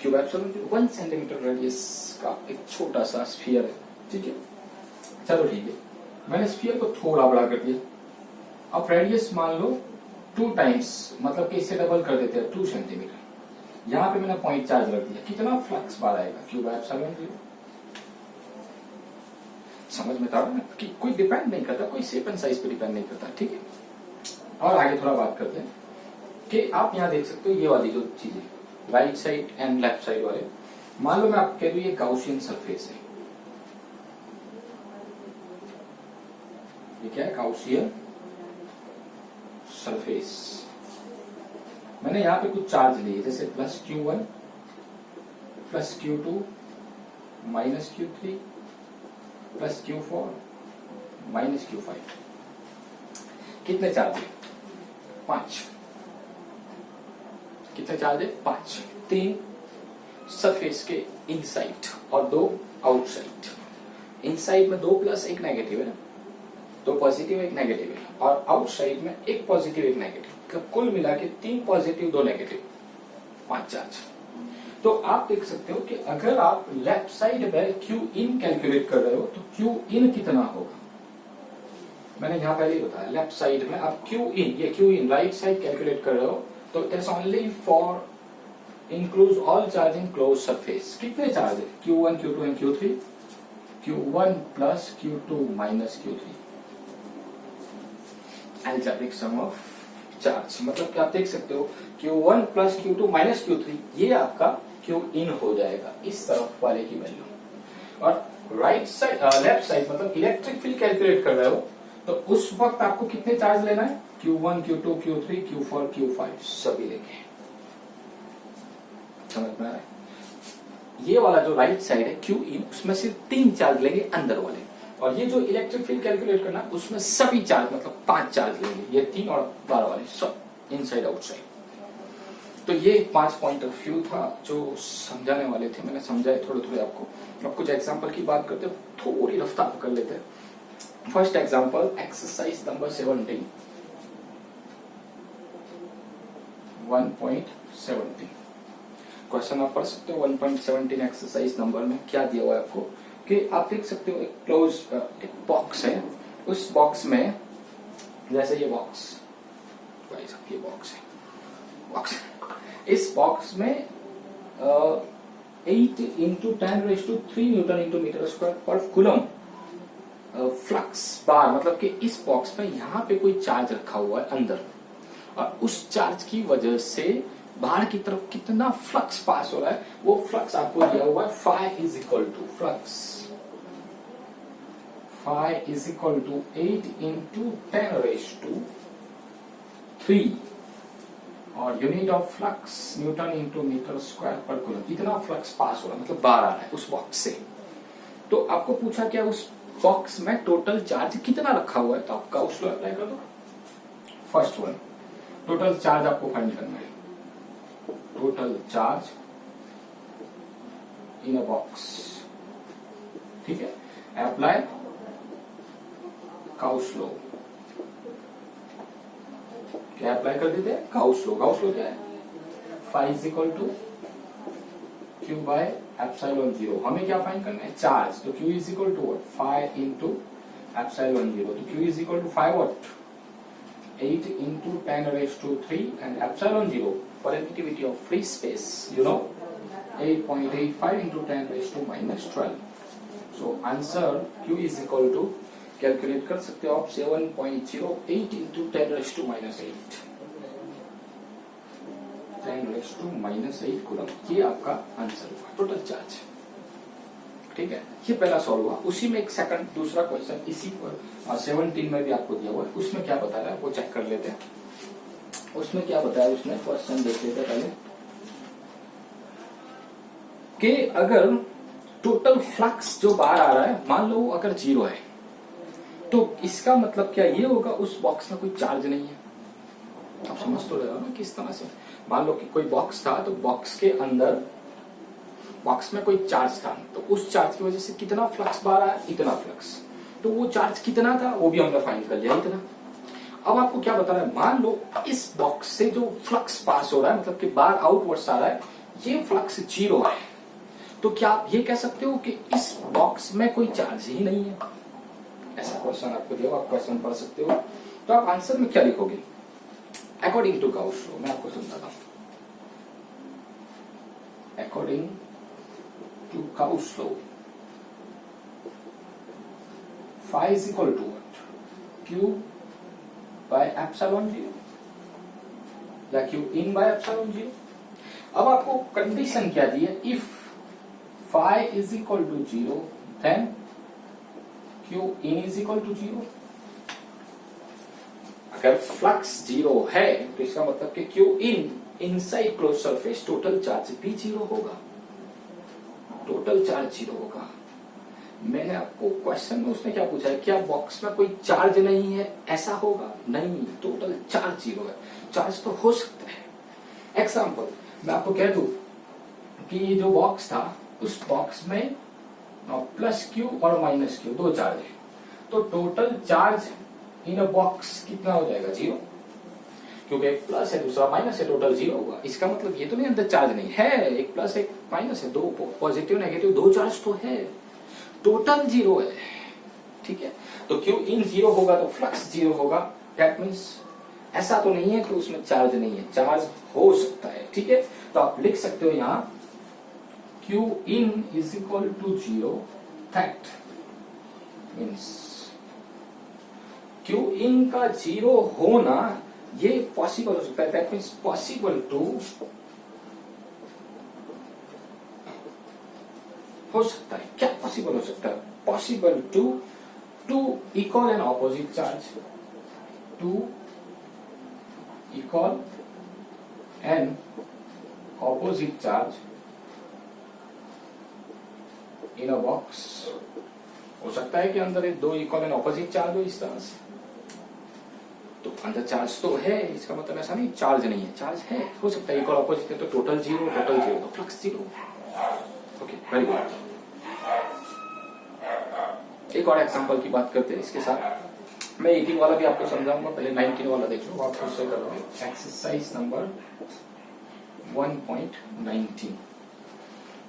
Q by epsilon zero. 1 centimetre radius का एक छोटा सा स्फीयर है, ठीक है। चलो ठीक है, मैंने स्फीयर को थोड़ा बड़ा कर दिया, अब रेडियस मान लो 2 टाइम्स, मतलब कि इससे डबल कर देते हैं 2 सेंटीमीटर। यहाँ पे मैंने पॉइंट चार्ज रख दिया, कितना फ्लक्स बाहर आएगा? Q by epsilon zero. समझ में था ना कि कोई डिपेंड नहीं करता, कोई शेप एंड साइज पे डिपेंड नहीं करता, ठीक है। और आगे थोड़ा बात करते हैं कि आप यहाँ देख सकते हो ये वाली जो चीजें right side and left side वाले, मान लो मैं आपको कह दूं ये गाउसियन सरफेस है, ये क्या है? Gaussian surface. मैंने यहाँ पे कुछ चार्ज लिए, जैसे plus Q1, plus Q2, minus Q3, plus Q4, minus Q5। कितने चार्ज है? 5। कितने चार्ज है? 5। 3 सरफेस के इनसाइड और 2 आउटसाइड। इनसाइड में 2 प्लस 1 नेगेटिव है ना, 2 पॉजिटिव 1 नेगेटिव है, और आउटसाइड में 1 पॉजिटिव 1 नेगेटिव, कुल मिला के 3 पॉजिटिव 2 नेगेटिव, 5 चार्ज। तो आप देख सकते हो कि अगर आप लेफ्ट साइड में क्यू इन कैलकुलेट कर रहे हो तो क्यू इन कितना होगा? मैंने यहां पहले ही बताया, लेफ्ट साइड में आप क्यू इन, ये Q in right side calculate कर रहे हो तो it is only for include all charge in close surface. कितने चार्ज है? Q1, Q2 and Q3, Q1 plus Q2 minus Q3, algebraic sum of charge. मतलब कि आप देख सकते हो Q1 plus Q2 minus Q3, ये आपका Q इन हो जाएगा इस तरफ वाले की वैल्यू। और राइट साइड लेफ्ट साइड मतलब इलेक्ट्रिक फील्ड कैलकुलेट कर रहे हो तो उस वक्त आपको कितने चार्ज लेना है? Q1, Q2, Q3, Q4, Q5 सभी लेके। समझ में आ रहा है? ये वाला जो राइट साइड है क्यू इन, उसमें सिर्फ 3 चार्ज लेंगे अंदर वाले, और ये जो इलेक्ट्रिक फील्ड कैलकुलेट करना उसमें सभी चार्ज मतलब 5 चार्ज लेंगे, ये 3 और 12 वाले सब इनसाइड आउटसाइड। तो ये 5 पॉइंट ऑफ व्यू था जो समझाने वाले थे, मैंने समझाए थोड़े थोड़े आपको। अब कुछ एग्जांपल की बात करते हैं, थोड़ी रफ्तार कर लेते हैं। First example exercise number 17 1.17। Question आप पढ़ सकते हो 1.17 एक्सरसाइज नंबर में क्या दिया हुआ है आपको, कि आप देख सकते हो एक क्लोज एक बॉक्स है, उस बॉक्स में जैसे ये बॉक्स बॉक्स इस बॉक्स में 8 into 10⁻³ newton into metre square per coulomb flux बार, मतलब कि इस बॉक्स में यहाँ पे कोई चार्ज रखा हुआ है अंदर, और उस चार्ज की वजह से बाहर की तरफ कितना फ्लक्स पास हो रहा है, वो फ्लक्स आपको दिया हुआ है। Phi is equal to flux, phi is equal to 8 into 10⁻³ और unit of flux newton into metre square per coulomb. इतना फ्लक्स पास हो रहा है मतलब बाहर आ रहा है उस बॉक्स से। तो आपको पूछा क्या उस बॉक्स में टोटल चार्ज कितना रखा हुआ है, तो आप गाउस लॉ अप्लाई कर दो। फर्स्ट वन, टोटल चार्ज आपको फाइंड करना है, total charge in a box, ठीक है। अप्लाई गाउस लॉ, क्या अप्लाई कर देते हैं, गाउस लॉ। गाउस लॉ क्या है, phi is equal to q by epsilon 0। हमें क्या फाइंड करना है, चार्ज, तो q is equal to what, phi into epsilon 0, तो q is equal to phi what 8 into 10⁻³ and epsilon 0 permittivity of free space, you know, 8.85 into 10⁻⁻12। So answer Q is equal to, calculate कर सकते हो आप 7.08 into 10⁻⁻8 10⁻⁻8 coulomb. ये आपका answer हुआ total charge, ठीक है। ये पहला सॉल्व हुआ। उसी में एक सेकंड दूसरा क्वेश्चन इसी पर 17 में भी आपको दिया हुआ है, उसमें क्या बता रहा है वो चेक कर लेते हैं। उसमें क्या बताया उसने, क्वेश्चन देख लेते हैं पहले, कि अगर टोटल फ्लक्स जो बाहर आ रहा है मान लो अगर 0 है, तो इसका मतलब क्या ये होगा उस बॉक्स में कोई चार्ज नहीं है। आप समझ तो रहे हो ना किस तरह से, मान लो कि कोई बॉक्स था, तो बॉक्स के अंदर बॉक्स में कोई चार्ज था, तो उस चार्ज की वजह से कितना फ्लक्स बाहर आया, इतना फ्लक्स, तो वो चार्ज कितना था वो भी हमने फाइंड कर लिया, इतना। अब आपको क्या बता रहा है, मान लो इस बॉक्स से जो फ्लक्स पास हो रहा है, मतलब कि बाहर आउटवर्ड्स आ रहा है, ये फ्लक्स 0 है, तो क्या आप ये कह सकते हो कि इस बॉक्स में कोई चार्ज ही नहीं है। ऐसा क्वेश्चन आपको दिया, आप क्वेश्चन पढ़ सकते हो। तो आप आंसर में क्या लिखोगे, अकॉर्डिंग टू गाउस लॉ, मैं आपको समझाता हूं। According to Gauss law, phi is equal to what, Q by epsilon 0 या Q in by epsilon 0। अब आपको कंडीशन क्या दी है, if phi is equal to 0 then Q in is equal to 0। अगर फ्लक्स 0 है तो इसका मतलब कि Q in inside close surface total charge भी 0 होगा, टोटल चार्ज 0 होगा। मैंने आपको क्वेश्चन में उसने क्या पूछा है, क्या बॉक्स में कोई चार्ज नहीं है, ऐसा होगा, नहीं, टोटल चार्ज 0 है। चार्ज तो हो सकता है। एग्जांपल मैं आपको कह दूं कि ये जो बॉक्स था, उस बॉक्स में प्लस क्यू और माइनस क्यू 2 चार्ज है, तो total charge in a box कितना हो जाएगा, 0, क्योंकि एक प्लस है दूसरा माइनस है, टोटल 0 होगा। इसका मतलब ये तो नहीं अंदर चार्ज नहीं है, एक प्लस एक माइनस है, 2 पॉजिटिव नेगेटिव 2 चार्ज तो है, टोटल 0 है, ठीक है। तो क्यू इन 0 होगा तो फ्लक्स 0 होगा, दैट मीन्स ऐसा तो नहीं है कि उसमें चार्ज नहीं है, चार्ज हो सकता है, ठीक है। तो आप लिख सकते हो यहां Q in is equal to 0, that means Q in का 0 होना ये पॉसिबल हो सकता है, दैट मीन्स पॉसिबल टू हो सकता है, क्या पॉसिबल हो सकता है, possible two equal and opposite charge, two equal and opposite charge in a box, हो सकता है कि अंदर दो इक्वल एंड ऑपोजिट चार्ज हो इस तरह से, तो अंदर चार्ज तो है, इसका मतलब ऐसा नहीं चार्ज नहीं है, चार्ज है, हो सकता है इक्वल ऑपोजिट है, तो टोटल जीरो तो flux zero. Okay, very good. एक और एग्जांपल की बात करते हैं इसके साथ। मैं 18 वाला भी आपको समझाऊंगा, पहले 19 वाला देख लो, आप उससे करोगे। एक्सरसाइज नंबर 1.19,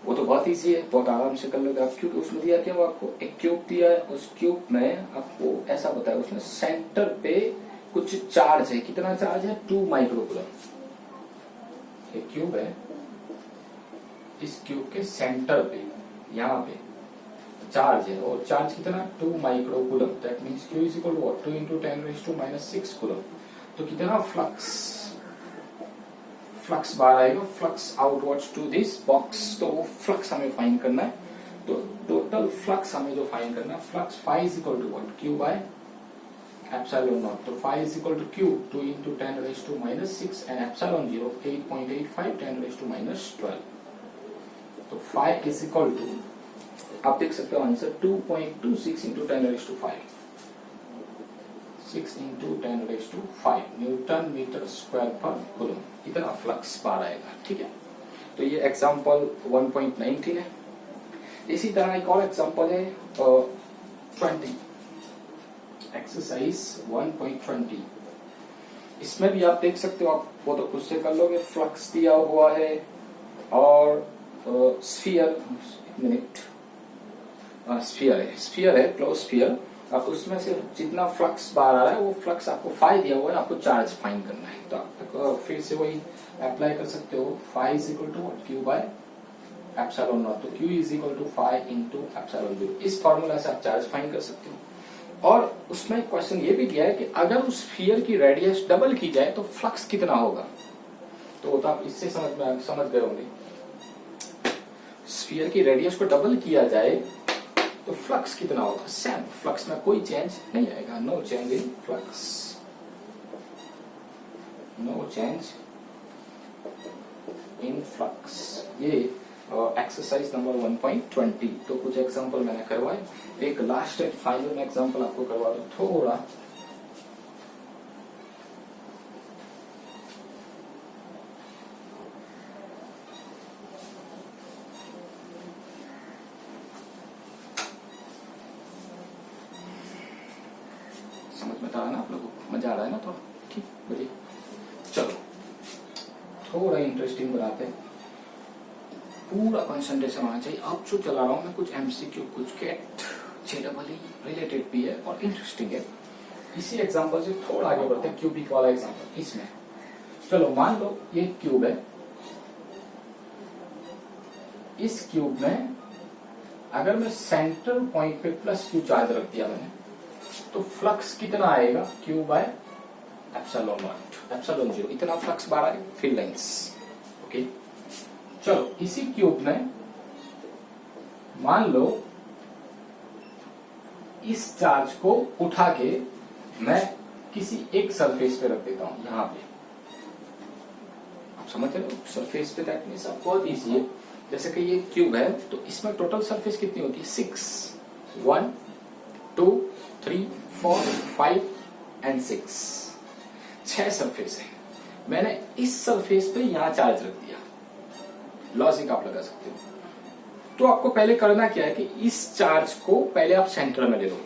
वो तो बहुत इजी है, बहुत आराम से कर लोगे आप, क्योंकि उसमें दिया क्या, वो आपको एक क्यूब दिया है, उस क्यूब में आपको ऐसा बताया उसने सेंटर पे कुछ चार्ज है, कितना चार्ज है, 2 माइक्रोकूलम। एक क्यूब है, इस क्यूब के सेंटर पे यहाँ पे चार्ज है, और चार्ज कितना, 2 microcoulomb, that means Q is equal to what, 2 into 10⁻⁻⁶ coulomb. तो कितना फ्लक्स बाहर आएगा, flux outwards to this box, तो वो फ्लक्स हमें फाइंड करना है। तो टोटल फ्लक्स हमें जो फाइंड करना है, flux phi is equal to what, Q by epsilon not. तो phi is equal to Q, 2 into 10⁻⁻⁶ and epsilon 0 8.85 10⁻12। तो फाई इज इक्वल टू, आप देख सकते हो answer 2.26 into 10⁻5, 6 into 10⁻5 newton metre square per coulomb, इतना flux बाहर आएगा। ठीक है, तो ये एग्जांपल 1.19 है। इसी तरह एक और एग्जांपल है 20, एक्सरसाइज 1.20। इसमें भी आप देख सकते हो, आप वो तो खुद से कर लोगे, फ्लक्स दिया हुआ है और स्फीयर, स्फीयर है क्लोज स्फीयर। अब उसमें से जितना फ्लक्स बाहर आ रहा है, वो फ्लक्स आपको फाई दिया हुआ है, आपको चार्ज फाइंड करना है। तो आप फिर से वही अप्लाई कर सकते हो, phi is equal to Q by epsilon not. तो Q is equal to phi into epsilon 0। इस फॉर्मूला से आप चार्ज फाइंड कर सकते हो। और उसमें क्वेश्चन ये भी दिया है कि अगर उस स्फीयर की रेडियस डबल की जाए तो फ्लक्स कितना होगा। तो आप इससे समझ गए होंगे, स्फीयर की रेडियस को डबल किया जाए तो फ्लक्स कितना होगा, सेम, फ्लक्स में कोई चेंज नहीं आएगा, no change in flux, no change in flux. ये एक्सरसाइज नंबर 1.20। तो कुछ एग्जांपल मैंने करवाए, एक लास्ट एंड फाइनल एग्जांपल आपको करवा दो, थोड़ा समझ में आ रहा है ना आप लोगों को, मजा आ रहा है ना थोड़ा, ठीक बोलिए। चलो थोड़ा इंटरेस्टिंग बनाते हैं, पूरा कंसंट्रेशन होना चाहिए। अब जो चला रहा हूं मैं, कुछ एमसीक्यू, कुछ गेट जेडबल रिलेटेड भी है और इंटरेस्टिंग है। इसी एग्जांपल से थोड़ा आगे बढ़ते हैं, क्यूबिक वाला एग्जांपल। इसमें चलो मान लो ये क्यूब है, इस क्यूब में अगर मैं सेंट्रल पॉइंट पे प्लस Q चार्ज रख दिया मैंने, तो फ्लक्स कितना आएगा, Q by epsilon not, epsilon 0, इतना फ्लक्स बाहर आएगा, फील्ड लाइंस। ओके, चलो इसी क्यूब में मान लो इस चार्ज को उठा के मैं किसी एक सरफेस पे रख देता हूं, यहां पे। आप समझ रहे हो, सरफेस पे, दैट मींस आप बहुत इजी है। जैसे कि ये क्यूब है, तो इसमें टोटल सरफेस कितनी होती है, 6, 1 2 3 4 5 एंड 6, 6 सरफेस है। मैंने इस सरफेस पे यहां चार्ज रख दिया, लॉजिक आप लगा सकते हो। तो आपको पहले करना क्या है कि इस चार्ज को पहले आप सेंटर में ले लो,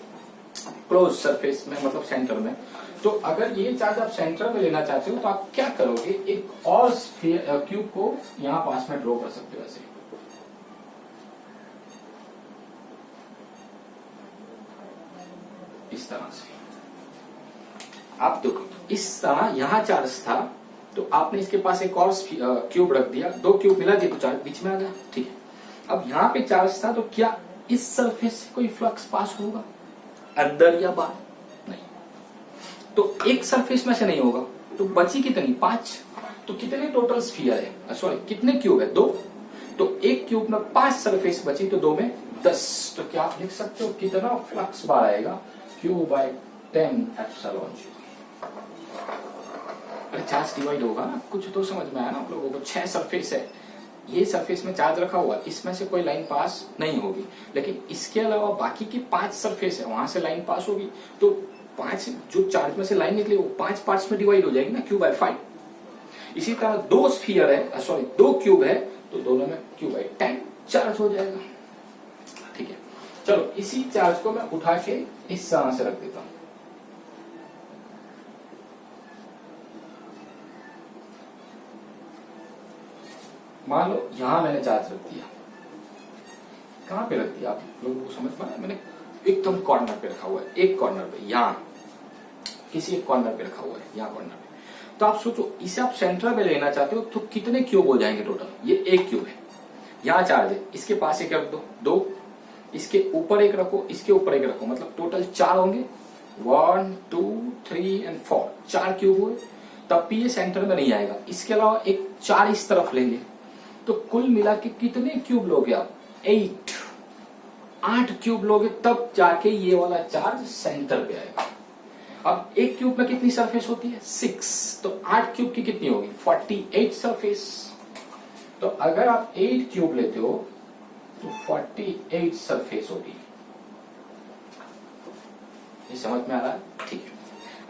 क्लोज सरफेस में, मतलब सेंटर में। तो अगर ये चार्ज आप सेंटर में लेना चाहते हो तो आप क्या करोगे, एक और क्यूब को यहां पास में ड्रॉ कर सकते हो ऐसे, इस तरह से। आप देखो इस तरह यहां चार्ज था, तो आपने इसके पास एक और क्यूब रख दिया, 2 क्यूब मिला दिया तो चार्ज बीच में आ गया। ठीक है, अब यहां पे चार्ज था, तो क्या इस सरफेस से कोई फ्लक्स पास होगा अंदर या बाहर, नहीं। तो एक सरफेस में से नहीं होगा, तो बची कितनी, 5। तो कितने टोटल स्फीयर है, सॉरी कितने क्यूब है, 2। तो एक क्यूब में 5 सरफेस बची, तो 2 में 10। तो क्या आप लिख सकते हो कितना फ्लक्स बाहर आएगा, Q बाय 10 एप्सिलॉन 0। अरे चार्ज डिवाइड होगा ना, कुछ तो समझ में आया ना आप लोगों को। 6 सरफेस है, ये सरफेस में चार्ज रखा हुआ, इसमें से कोई लाइन पास नहीं होगी, लेकिन इसके अलावा बाकी की 5 सरफेस है वहां से लाइन पास होगी। तो 5 जो चार्ज में से लाइन निकली वो 5 पार्ट्स में डिवाइड हो जाएगी ना, Q by 5। इसी तरह 2 स्फीयर है, सॉरी 2 क्यूब है, तो दोनों में Q by 10 चार्ज हो जाएगा। ठीक है, चलो इसी चार्ज को मैं उठा के इस तरह से रख देता हूं। मान लो यहां मैंने चार्ज रख दिया, कहां पे रख दिया आप लोगों को समझ में, मैंने एकदम कॉर्नर पे रखा हुआ है, एक कॉर्नर पे, यहां किसी एक कॉर्नर पे रखा हुआ है, यहां कॉर्नर पे। तो आप सोचो इसे आप सेंटर में लेना चाहते हो तो कितने क्यूब हो जाएंगे टोटल। ये 1 क्यूब है, यहां चार्ज है, इसके पास एक रख दो, 2, इसके ऊपर एक रखो, इसके ऊपर एक रखो, मतलब टोटल 4 होंगे, 1 2 3 एंड 4, 4 क्यूब हुए। तब भी ये सेंटर में नहीं आएगा। इसके अलावा एक 4 इस तरफ लेंगे, तो कुल मिला के कितने क्यूब लोगे आप, 8 क्यूब लोगे, तब जाके ये वाला चार्ज सेंटर पे आएगा। अब एक क्यूब में कितनी सरफेस होती है, 6, तो 8 क्यूब की कितनी होगी, 48 सरफेस। तो अगर आप 8 क्यूब लेते हो तो 48 सरफेस होगी। ये समझ में आ रहा है, ठीक है।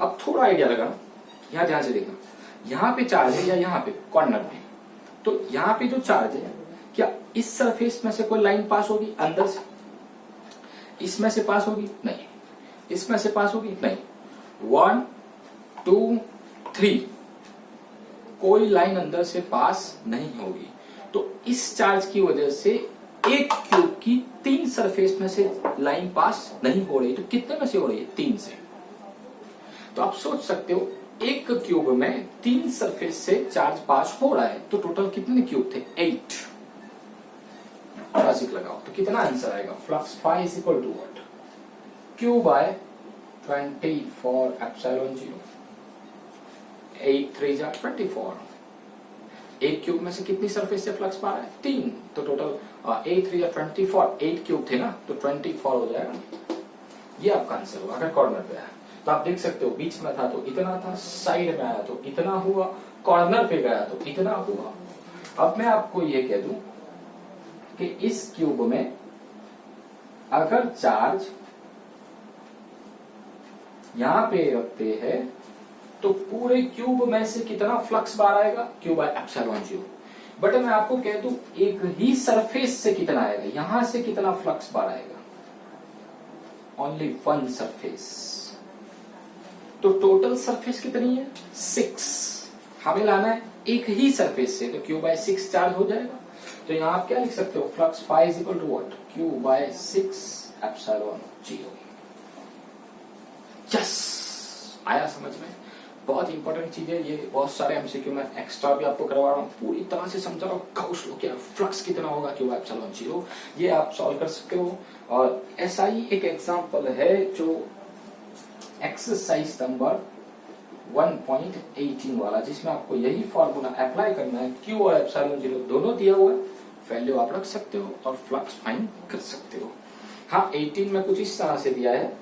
अब थोड़ा आइडिया लगाना, यहां ध्यान से देखना, यहां पे चार्ज है या यहां पे कॉर्नर पे, तो यहां पे जो चार्ज है, क्या इस सरफेस में से कोई लाइन पास होगी अंदर से, इसमें से पास होगी, नहीं, इसमें से पास होगी, नहीं, 1 2 3 कोई लाइन अंदर से पास नहीं होगी। तो इस चार्ज की वजह से एक क्यूब की 3 सरफेस में से लाइन पास नहीं हो रही, तो कितने में से हो रही है, 3 से। तो आप सोच सकते हो एक क्यूब में 3 सरफेस से चार्ज पास हो रहा है, तो टोटल कितने क्यूब थे, 8। लॉजिक लगाओ तो कितना आंसर आएगा, flux phi is equal to what, Q by 24 epsilon 0, 8 3 जा 24। एक क्यूब में से कितनी सरफेस से फ्लक्स पा रहा है, 3, तो टोटल 8 3 जा 24, 8 क्यूब थे ना, तो 24 हो जाएगा। ये आपका आंसर होगा अगर कॉर्नर पे आया। तो आप देख सकते हो बीच में था तो इतना था, साइड में आया तो इतना हुआ, कॉर्नर पे गया तो इतना हुआ। अब मैं आपको ये कह दूं कि इस क्यूब में अगर चार्ज यहां पे रखते हैं तो पूरे क्यूब में से कितना फ्लक्स बाहर आएगा, Q बाय एप्सिलॉन 0। बट मैं आपको कह दूं एक ही सरफेस से कितना आएगा, यहां से कितना फ्लक्स बाहर आएगा, ओनली 1 सरफेस। तो टोटल सरफेस कितनी है, 6। हमें लाना है एक ही सरफेस से, तो Q बाय 6 चार्ज हो जाएगा। तो यहां आप क्या लिख सकते हो, flux phi is equal to what, Q by 6 epsilon 0। Yes, आया समझ में, बहुत इंपॉर्टेंट चीज है ये। बहुत सारे एमसीक्यू में एक्स्ट्रा भी आपको करवा रहा हूँ, पूरी तरह से समझा रहा हूँ, गॉस लॉ क्या, फ्लक्स कितना होगा, Q बाय एप्सिलॉन 0, ये आप सॉल्व कर सकते हो। और ऐसा ही एक एग्जांपल है जो एक्सरसाइज नंबर 1.18 वाला, जिसमें आपको यही फॉर्मूला अप्लाई करना है, Q और एप्सिलॉन 0 दोनों दिया हुआ है, वैल्यू आप रख सकते हो और फ्लक्स फाइंड कर सकते हो। हाँ, 18 में कुछ इस तरह से दिया है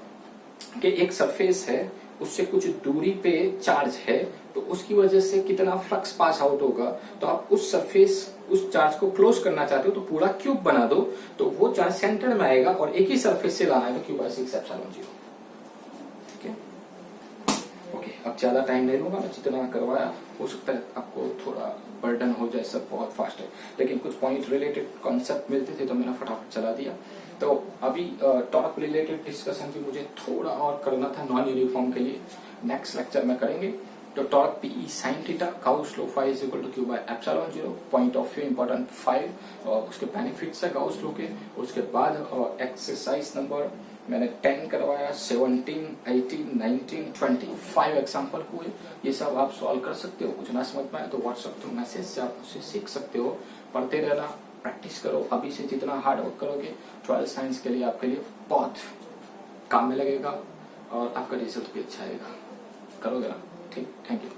कि एक सरफेस है, उससे कुछ दूरी पे चार्ज है, तो उसकी वजह से कितना फ्लक्स पास आउट होगा। तो आप उस सरफेस, उस चार्ज को क्लोज करना चाहते हो तो पूरा क्यूब बना दो, तो वो चार्ज सेंटर में आएगा और एक ही सरफेस से लाना है, तो Q बाय 6 एप्सिलॉन 0। ठीक है, ओके। अब ज्यादा टाइम नहीं लूंगा, मैं जितना करवाया, हो सकता है आपको थोड़ा बर्डन हो जाए, सब बहुत फास्ट है, लेकिन कुछ पॉइंट रिलेटेड कॉन्सेप्ट मिलते थे तो मैंने फटाफट चला दिया। तो अभी टॉर्क रिलेटेड डिस्कशन भी मुझे थोड़ा और करना था नॉन यूनिफॉर्म के लिए, नेक्स्ट लेक्चर में करेंगे। तो torque p E sine theta, Gauss law phi is equal to Q by epsilon 0, point of view important 5 और उसके बेनिफिट्स है गाउस लॉ के। उसके बाद एक्सरसाइज नंबर मैंने 10 करवाया, 17 18 19 25 एग्जाम्पल हुए, ये सब आप सॉल्व कर सकते हो। कुछ ना समझ पाए तो व्हाट्सएप थ्रू मैसेज से आप उसे सीख सकते हो। पढ़ते रहना, प्रैक्टिस करो, अभी से जितना हार्ड वर्क करोगे 12 साइंस के लिए आपके लिए बहुत काम में लगेगा और आपका रिजल्ट भी अच्छा आएगा। करोगे ना, ठीक, थैंक यू।